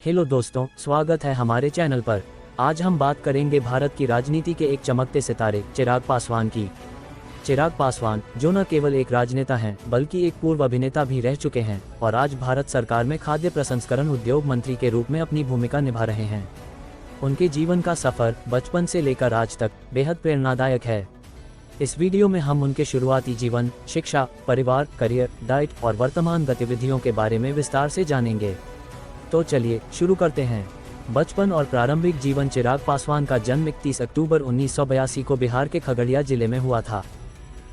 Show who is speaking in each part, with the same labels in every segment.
Speaker 1: Hello दोस्तों, स्वागत है हमारे चैनल पर। आज हम बात करेंगे भारत की राजनीति के एक चमकते सितारे चिराग पासवान की। चिराग पासवान जो न केवल एक राजनेता हैं बल्कि एक पूर्व अभिनेता भी रह चुके हैं और आज भारत सरकार में खाद्य प्रसंस्करण उद्योग मंत्री के रूप में अपनी भूमिका निभा रहे हैं। उनके जीवन का सफर बचपन से लेकर आज तक बेहद प्रेरणादायक है। इस वीडियो में हम उनके शुरुआती जीवन, शिक्षा, परिवार, करियर, डाइट और वर्तमान गतिविधियों के बारे में विस्तार से जानेंगे। तो चलिए शुरू करते हैं। बचपन और प्रारंभिक जीवन। चिराग पासवान का जन्म 31 अक्टूबर 1982 को बिहार के खगड़िया जिले में हुआ था।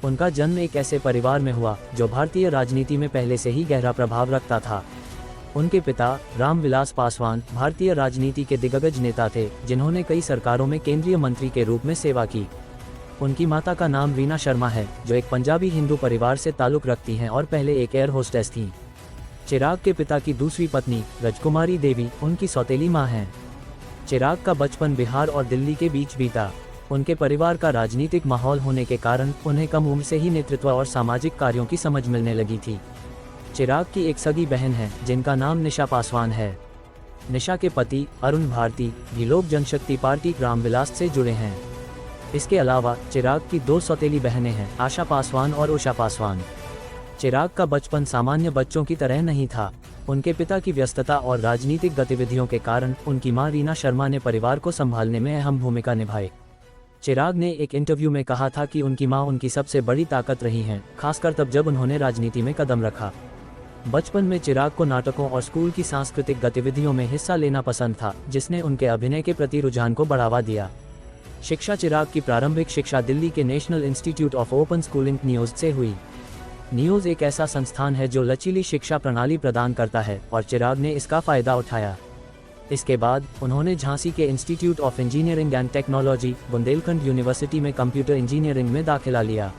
Speaker 1: उनका जन्म एक ऐसे परिवार में हुआ जो भारतीय राजनीति में पहले से ही गहरा प्रभाव रखता था। उनके पिता रामविलास पासवान भारतीय राजनीति के दिग्गज नेता थे, जिन्होंने कई सरकारों में केंद्रीय मंत्री के रूप में सेवा की। उनकी माता का नाम रीना शर्मा है, जो एक पंजाबी हिंदू परिवार से ताल्लुक़ रखती हैं और पहले एक एयर होस्टेस थीं। चिराग के पिता की दूसरी पत्नी राजकुमारी देवी उनकी सौतेली मां हैं। चिराग का बचपन बिहार और दिल्ली के बीच बीता। उनके परिवार का राजनीतिक माहौल होने के कारण उन्हें कम उम्र से ही नेतृत्व और सामाजिक कार्यों की समझ मिलने लगी थी। चिराग की एक सगी बहन है जिनका नाम निशा पासवान है। निशा के पति अरुण भारती भी लोक जनशक्ति पार्टी रामविलास से जुड़े हैं। इसके अलावा चिराग की दो सौतेली बहनें हैं, आशा पासवान और उषा पासवान। चिराग का बचपन सामान्य बच्चों की तरह नहीं था। उनके पिता की व्यस्तता और राजनीतिक गतिविधियों के कारण उनकी मां रीना शर्मा ने परिवार को संभालने में अहम भूमिका निभाई। चिराग ने एक इंटरव्यू में कहा था कि उनकी मां उनकी सबसे बड़ी ताकत रही हैं, खासकर तब जब उन्होंने राजनीति में कदम रखा। बचपन में चिराग को नाटकों और स्कूल की सांस्कृतिक गतिविधियों में हिस्सा लेना पसंद था, जिसने उनके अभिनय के प्रति रुझान को बढ़ावा दिया। शिक्षा। चिराग की प्रारंभिक शिक्षा दिल्ली के national institute of open schooling NIOS से हुई। नियोज एक ऐसा संस्थान है जो लचीली शिक्षा प्रणाली प्रदान करता है और चिराग ने इसका फायदा उठाया। इसके बाद उन्होंने झांसी के institute of engineering and technology, Bundelkhand university में कंप्यूटर इंजीनियरिंग में दाखिला लिया।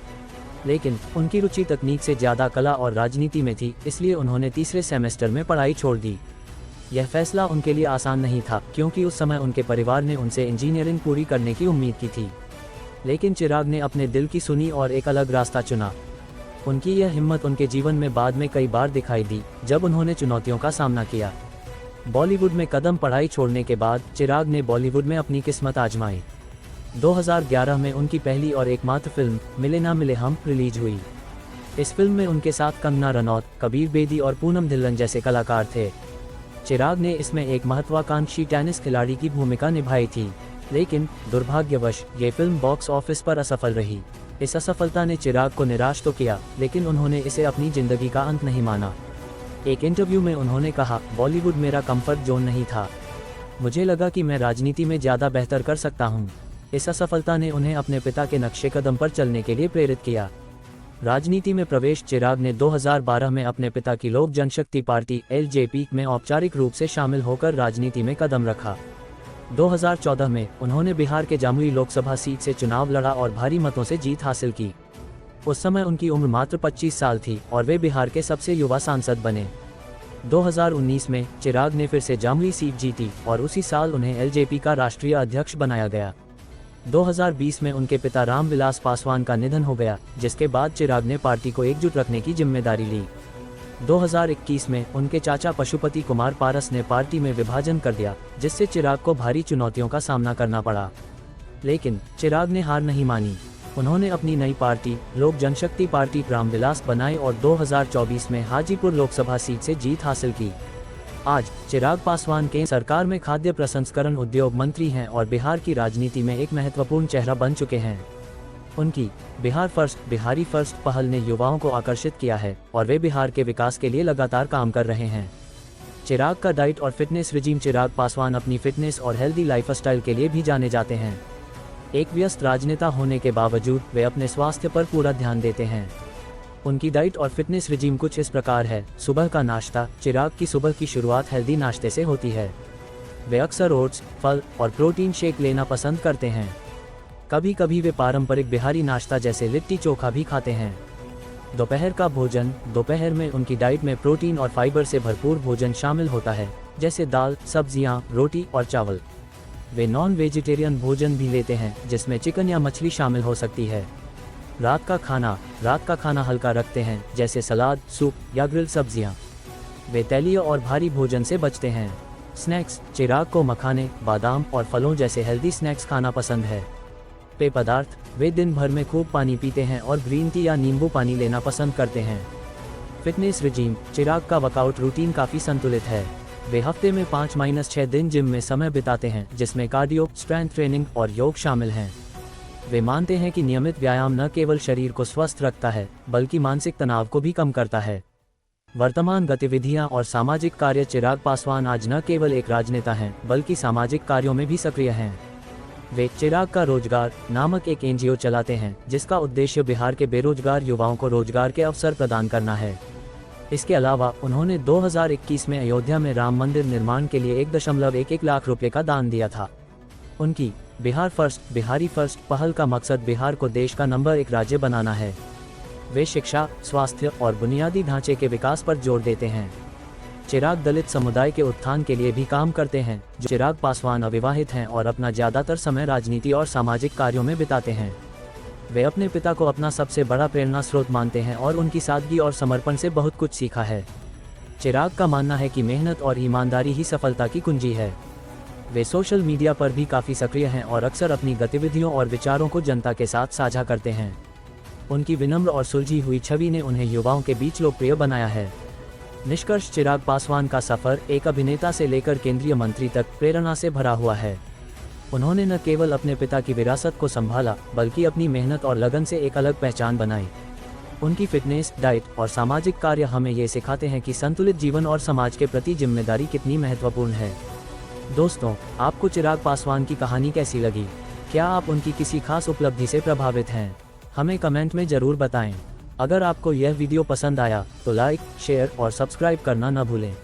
Speaker 1: लेकिन उनकी रुचि तकनीक से ज़्यादा कला और राजनीति में थी, इसलिए उन्होंने तीसरे सेमेस्टर में पढ़ाई छोड़ दी। यह फैसला उनके लिए आसान नहीं था, क्योंकि उस समय उनके परिवार ने उनसे इंजीनियरिंग पूरी करने की उम्मीद की थी। लेकिन चिराग ने अपने दिल की सुनी और एक अलग रास्ता चुना। उनकी यह हिम्मत उनके जीवन में बाद में कई बार दिखाई दी, जब उन्होंने चुनौतियों का सामना किया। बॉलीवुड में कदम। पढ़ाई छोड़ने के बाद चिराग ने बॉलीवुड में अपनी किस्मत आजमाई। 2011 में उनकी पहली और एकमात्र फिल्म मिले ना मिले हम रिलीज हुई। इस फिल्म में उनके साथ कंगना रनौत, कबीर बेदी और पूनम ढिल्लन जैसे कलाकार थे। चिराग ने इसमें एक महत्वाकांक्षी टेनिस खिलाड़ी की भूमिका निभाई थी, लेकिन दुर्भाग्यवश ये फिल्म बॉक्स ऑफिस पर असफल रही। इस असफलता ने चिराग को निराश तो किया, लेकिन उन्होंने इसे अपनी जिंदगी का अंत नहीं माना। एक इंटरव्यू में उन्होंने कहा, बॉलीवुड मेरा कंफर्ट जोन नहीं था। मुझे लगा कि मैं राजनीति में ज़्यादा बेहतर कर सकता हूं। इस असफलता ने उन्हें अपने पिता के नक्शे कदम पर चलने के लिए प्रेरित किया। राजनीति में प्रवेश। चिराग ने 2012 में अपने पिता की लोक जनशक्ति पार्टी LJP में औपचारिक रूप से शामिल होकर राजनीति में कदम रखा। 2014 में उन्होंने बिहार के जामुई लोकसभा सीट से चुनाव लड़ा और भारी मतों से जीत हासिल की। उस समय उनकी उम्र मात्र 25 साल थी और वे बिहार के सबसे युवा सांसद बने। 2019 में चिराग ने फिर से जामुई सीट जीती और उसी साल उन्हें LJP का राष्ट्रीय अध्यक्ष बनाया गया। 2020 में उनके पिता रामविलास पासवान का निधन हो गया, जिसके बाद चिराग ने पार्टी को एकजुट रखने की जिम्मेदारी ली। 2021 में उनके चाचा पशुपति कुमार पारस ने पार्टी में विभाजन कर दिया, जिससे चिराग को भारी चुनौतियों का सामना करना पड़ा। लेकिन चिराग ने हार नहीं मानी। उन्होंने अपनी नई पार्टी लोक जनशक्ति पार्टी रामविलास बनाई और 2024 में हाजीपुर लोकसभा सीट से जीत हासिल की। आज चिराग पासवान केंद्र सरकार में खाद्य प्रसंस्करण उद्योग मंत्री हैं और बिहार की राजनीति में एक महत्वपूर्ण चेहरा बन चुके हैं। उनकी बिहार फर्स्ट, बिहारी फर्स्ट पहल ने युवाओं को आकर्षित किया है और वे बिहार के विकास के लिए लगातार काम कर रहे हैं। चिराग का डाइट और फिटनेस रिजीम। चिराग पासवान अपनी फिटनेस और हेल्दी लाइफस्टाइल के लिए भी जाने जाते हैं। एक व्यस्त राजनेता होने के बावजूद वे अपने स्वास्थ्य पर पूरा ध्यान देते हैं। उनकी डाइट और फिटनेस रिजीम कुछ इस प्रकार है। सुबह का नाश्ता। चिराग की सुबह की शुरुआत हेल्दी नाश्ते से होती है। वे अक्सर ओट्स, फल और प्रोटीन शेक लेना पसंद करते हैं। कभी कभी वे पारंपरिक बिहारी नाश्ता जैसे लिट्टी चोखा भी खाते हैं। दोपहर का भोजन। दोपहर में उनकी डाइट में प्रोटीन और फाइबर से भरपूर भोजन शामिल होता है, जैसे दाल, सब्जियां, रोटी और चावल। वे नॉन वेजिटेरियन भोजन भी लेते हैं, जिसमें चिकन या मछली शामिल हो सकती है। रात का खाना। रात का खाना हल्का रखते हैं, जैसे सलाद, सूप या ग्रिल सब्जियां। वे तैलीय और भारी भोजन से बचते हैं। स्नैक्स। चिराग को मखाने, बादाम और फलों जैसे हेल्दी स्नैक्स खाना पसंद है। पेय पदार्थ, वे दिन भर में खूब पानी पीते हैं और ग्रीन टी या नींबू पानी लेना पसंद करते हैं। फिटनेस रिजीम, चिराग का वर्कआउट रूटीन काफ़ी संतुलित है। वे हफ्ते में 5-6 दिन जिम में समय बिताते हैं, जिसमें कार्डियो, स्ट्रेंथ ट्रेनिंग और योग शामिल हैं। वे मानते हैं कि नियमित व्यायाम न केवल शरीर को स्वस्थ रखता है, बल्कि मानसिक तनाव को भी कम करता है। वर्तमान गतिविधियां और सामाजिक कार्य। चिराग पासवान आज न केवल एक राजनेता हैं, बल्कि सामाजिक कार्यों में भी सक्रिय हैं। वे चिराग का रोजगार नामक एक एनजीओ चलाते हैं, जिसका उद्देश्य बिहार के बेरोजगार युवाओं को रोजगार के अवसर प्रदान करना है। इसके अलावा उन्होंने 2021 में अयोध्या में राम मंदिर निर्माण के लिए 1.11 लाख रुपए का दान दिया था। उनकी बिहार फर्स्ट, बिहारी फर्स्ट पहल का मकसद बिहार को देश का नंबर 1 राज्य बनाना है। वे शिक्षा, स्वास्थ्य और बुनियादी ढांचे के विकास पर जोर देते हैं। चिराग दलित समुदाय के उत्थान के लिए भी काम करते हैं। चिराग पासवान अविवाहित हैं और अपना ज़्यादातर समय राजनीति और सामाजिक कार्यों में बिताते हैं। वे अपने पिता को अपना सबसे बड़ा प्रेरणा स्रोत मानते हैं और उनकी सादगी और समर्पण से बहुत कुछ सीखा है। चिराग का मानना है कि मेहनत और ईमानदारी ही सफलता की कुंजी है। वे सोशल मीडिया पर भी काफ़ी सक्रिय हैं और अक्सर अपनी गतिविधियों और विचारों को जनता के साथ साझा करते हैं। उनकी विनम्र और सुलझी हुई छवि ने उन्हें युवाओं के बीच लोकप्रिय बनाया है। निष्कर्ष, चिराग पासवान का सफ़र एक अभिनेता से लेकर केंद्रीय मंत्री तक प्रेरणा से भरा हुआ है। उन्होंने न केवल अपने पिता की विरासत को संभाला, बल्कि अपनी मेहनत और लगन से एक अलग पहचान बनाई। उनकी फिटनेस, डाइट और सामाजिक कार्य हमें ये सिखाते हैं कि संतुलित जीवन और समाज के प्रति जिम्मेदारी कितनी महत्वपूर्ण है। दोस्तों, आपको चिराग पासवान की कहानी कैसी लगी? क्या आप उनकी किसी खास उपलब्धि से प्रभावित हैं? हमें कमेंट में ज़रूर बताएं। अगर आपको यह वीडियो पसंद आया तो लाइक, शेयर और सब्सक्राइब करना न भूलें।